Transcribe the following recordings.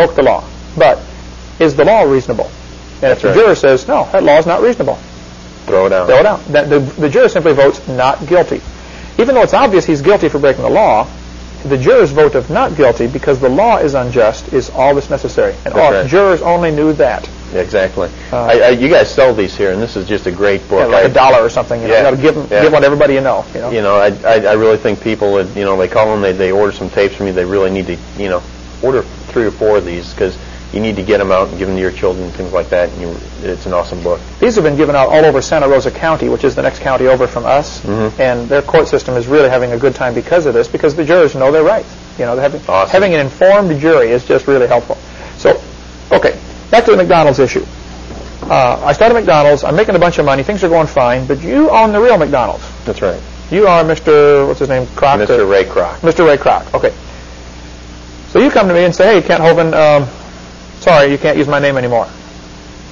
broke the law. But is the law reasonable? And if the juror says, no, that law is not reasonable, throw it out. Throw it out. The juror simply votes not guilty. Even though it's obvious he's guilty for breaking the law, the juror's vote of not guilty because the law is unjust is all that's necessary. And jurors only knew that. Exactly. You guys sell these here, and this is just a great book. Yeah, like $1 or something. You got to give one to everybody you know. I really think people, they call them, they order some tapes from me. They really need to, order 3 or 4 of these because you need to get them out and give them to your children and things like that. And it's an awesome book. These have been given out all over Santa Rosa County, which is the next county over from us. And their court system is really having a good time because of this, because the jurors know their rights. Having an informed jury is just really helpful. So, okay. Back to the McDonald's issue. I started McDonald's. I'm making a bunch of money. Things are going fine. But you own the real McDonald's. That's right. You are Mr. What's his name? Kroc? Mr. Ray Kroc. Mr. Ray Kroc. Okay. So you come to me and say, hey, Kent Hovind, sorry, you can't use my name anymore.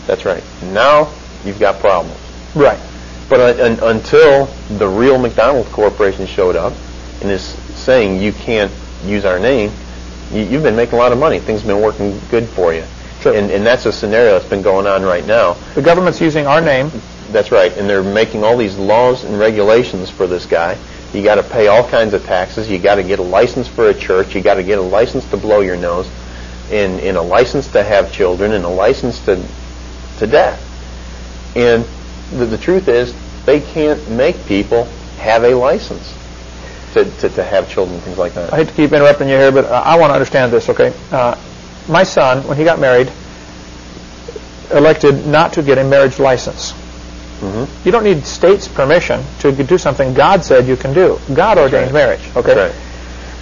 That's right. Now you've got problems. Right. But until the real McDonald's Corporation showed up and is saying you can't use our name, you've been making a lot of money. Things have been working good for you. Sure. And that's a scenario that's been going on right now. The government's using our name. That's right. And they're making all these laws and regulations for this guy. You got to pay all kinds of taxes. You got to get a license for a church. You got to get a license to blow your nose, and a license to have children, and a license to death. And the truth is, they can't make people have a license to have children, things like that. I hate to keep interrupting you here, but I want to understand this, okay? My son, when he got married, elected not to get a marriage license. You don't need state's permission to do something God said you can do. God ordained marriage, okay? Right.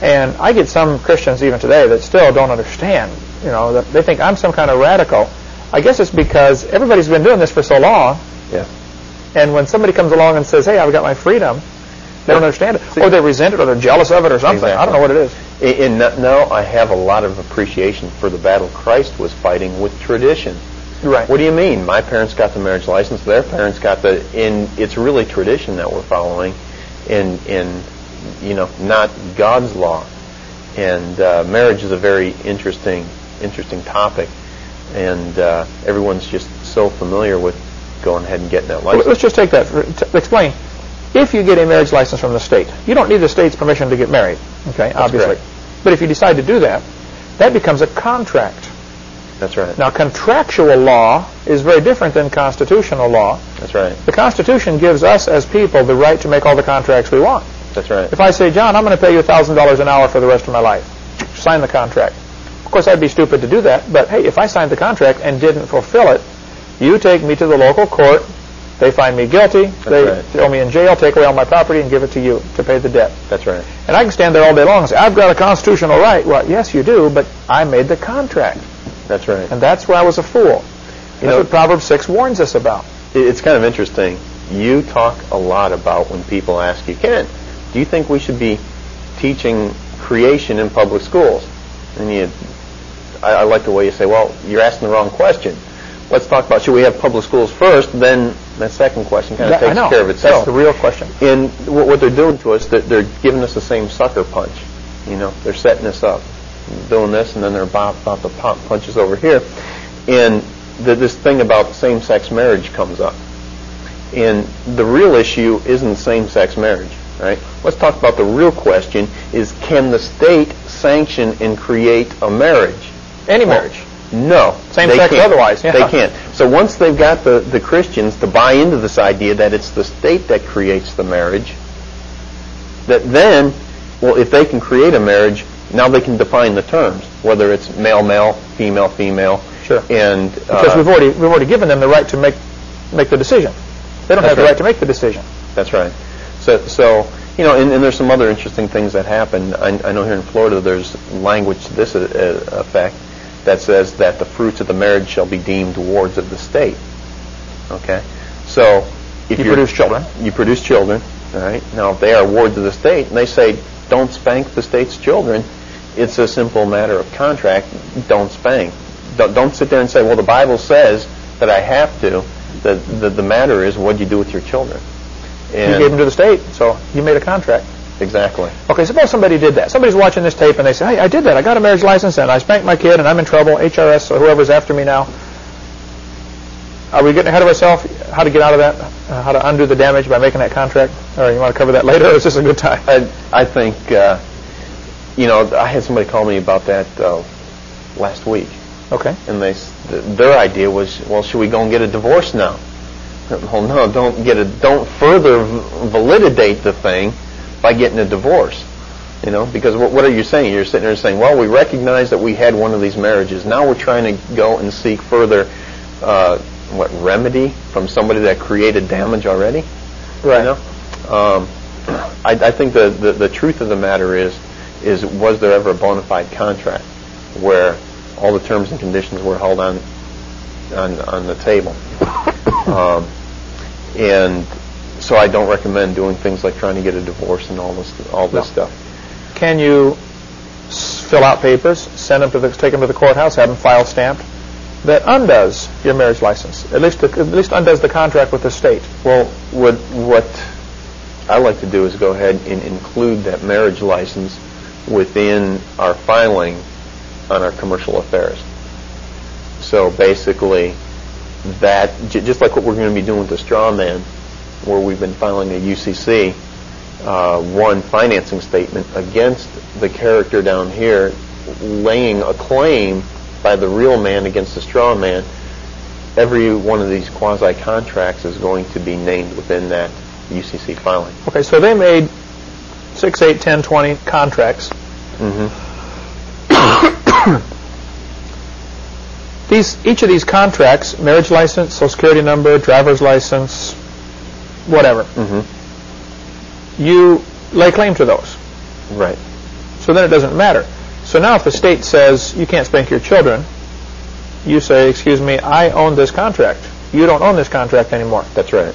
And I get some Christians even today that still don't understand, that they think I'm some kind of radical. I guess it's because everybody's been doing this for so long. Yeah. And when somebody comes along and says, hey, I've got my freedom, they don't understand it. Or they resent it, or they're jealous of it, or something. Exactly. I don't know what it is. And now I have a lot of appreciation for the battle Christ was fighting with tradition. Right. What do you mean? My parents got the marriage license. Their parents got it's really tradition that we're following, in not God's law. And marriage is a very interesting topic, and everyone's just so familiar with going ahead and getting that license. Let's just take that. Explain. If you get a marriage license from the state, you don't need the state's permission to get married, okay, obviously. Correct. But if you decide to do that, that becomes a contract. That's right. Now, contractual law is very different than constitutional law. That's right. The Constitution gives us as people the right to make all the contracts we want. That's right. If I say, John, I'm going to pay you $1,000 an hour for the rest of my life, sign the contract. Of course, I'd be stupid to do that, but hey, if I signed the contract and didn't fulfill it, you take me to the local court, they find me guilty, they throw me in jail, take away all my property, and give it to you to pay the debt. That's right. And I can stand there all day long and say, I've got a constitutional right. Well, yes, you do, but I made the contract. That's right. And that's where I was a fool. That's what Proverbs 6 warns us about. It's kind of interesting. You talk a lot about when people ask you, Ken, do you think we should be teaching creation in public schools? And I like the way you say, well, you're asking the wrong question. Let's talk about, should we have public schools first? Then that second question kind of takes care of itself. That's the real question. And what they're doing to us, they're giving us the same sucker punch. They're setting us up, doing this, and then they're about to pop punches over here. And this thing about same-sex marriage comes up. And the real issue isn't same-sex marriage, right? Let's talk about the real question is, can the state sanction and create a marriage? Any marriage? No. Same sex otherwise. Yeah. They can't. So once they've got the Christians to buy into this idea that it's the state that creates the marriage, that then, well, if they can create a marriage, now they can define the terms, whether it's male-male, female-female. Sure. And because we've already given them the right to make the decision. They don't have the right to make the decision. That's right. So and there's some other interesting things that happen. I know here in Florida there's language to this effect that says that the fruits of the marriage shall be deemed wards of the state. Okay? So if you produce children. You produce children, all right? Now, if they are wards of the state, and they say, don't spank the state's children, it's a simple matter of contract. Don't spank. Don't sit there and say, well, the Bible says that I have to. The matter is, what do you do with your children? And you gave them to the state, so you made a contract. Exactly. Okay, suppose somebody did that. Somebody's watching this tape and they say, hey, I did that. I got a marriage license and I spanked my kid and I'm in trouble. HRS or whoever's after me now. Are we getting ahead of ourselves? How to get out of that? How to undo the damage by making that contract? Or you want to cover that later, or is this a good time? I think, I had somebody call me about that last week. Okay. And their idea was, well, should we go and get a divorce now? Well, no, don't further validate the thing by getting a divorce. Because what are you saying? You're sitting there saying, well, we recognize that we had one of these marriages. Now we're trying to go and seek further remedy from somebody that created damage already? Right. I think the truth of the matter is was there ever a bona fide contract where all the terms and conditions were held on the table? And so I don't recommend doing things like trying to get a divorce and all this stuff. Can you fill out papers, take them to the courthouse, have them file stamped? That undoes your marriage license. At least undoes the contract with the state. Well, what I like to do is go ahead and include that marriage license within our filing on our commercial affairs. So basically, that just like what we're going to be doing with the straw man, where we've been filing a UCC one financing statement against the character down here, laying a claim by the real man against the straw man. Every one of these quasi-contracts is going to be named within that UCC filing. Okay, so they made 6, 8, 10, 20 contracts. Mm-hmm. Each of these contracts, marriage license, social security number, driver's license, whatever, you lay claim to those. Right. So then it doesn't matter. So now if the state says you can't spank your children, you say, excuse me, I own this contract. You don't own this contract anymore. That's right.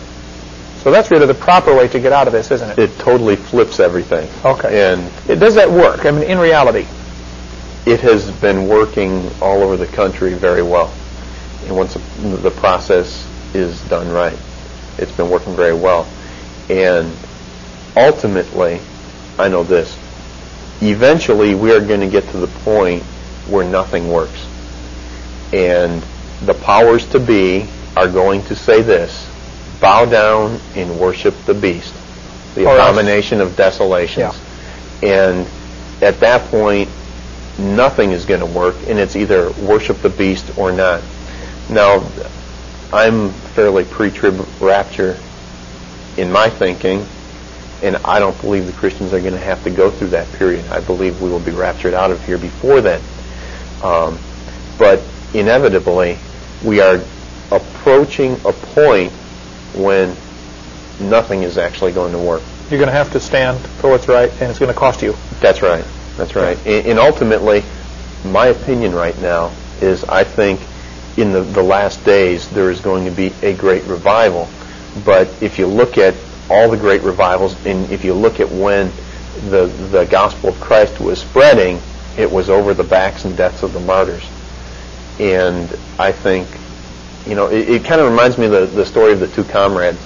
So that's really the proper way to get out of this, isn't it? It totally flips everything. Okay. And does that work? I mean, in reality? It has been working all over the country very well. And once the process is done right, it's been working very well. And ultimately, I know this, eventually we are going to get to the point where nothing works. And the powers to be are going to say this: bow down and worship the beast, the abomination of desolations. Yeah. And at that point, nothing is going to work, and it's either worship the beast or not. Now, I'm fairly pre-trib rapture in my thinking, and I don't believe the Christians are going to have to go through that period. I believe we will be raptured out of here before then. But inevitably, we are approaching a point when nothing is actually going to work. You're going to have to stand for what's right, and it's going to cost you. That's right. That's right. And ultimately, my opinion right now is I think in the last days there is going to be a great revival. But if you look at all the great revivals, and if you look at when the gospel of Christ was spreading, it was over the backs and deaths of the martyrs. And I think, it kind of reminds me of the story of the two comrades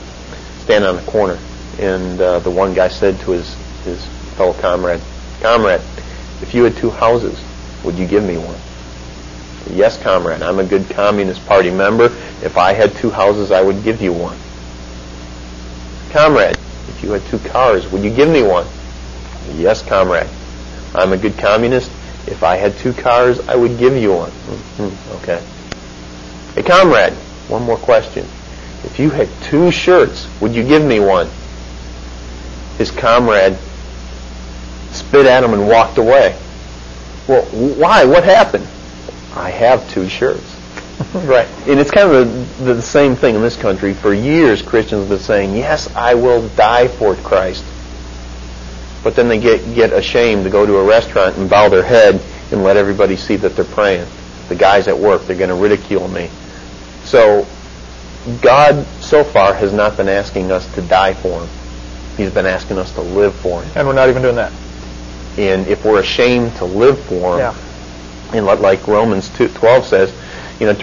standing on the corner. And the one guy said to his fellow comrade, "Comrade, if you had two houses, would you give me one?" "Yes, comrade, I'm a good Communist Party member. If I had two houses, I would give you one." "Comrade, if you had two cars, would you give me one?" "Yes, comrade, I'm a good communist. If I had two cars, I would give you one." Okay. "Hey, comrade, one more question. If you had two shirts, would you give me one?" His comrade spit at him and walked away. "Well, why? What happened?" "I have two shirts." Right. And it's kind of the same thing in this country. For years, Christians have been saying, "Yes, I will die for Christ." But then they get ashamed to go to a restaurant and bow their head and let everybody see that they're praying. The guys at work, they're going to ridicule me. So God, so far, has not been asking us to die for Him. He's been asking us to live for Him. And we're not even doing that. And if we're ashamed to live for Him, yeah. and like Romans 2:12 says, to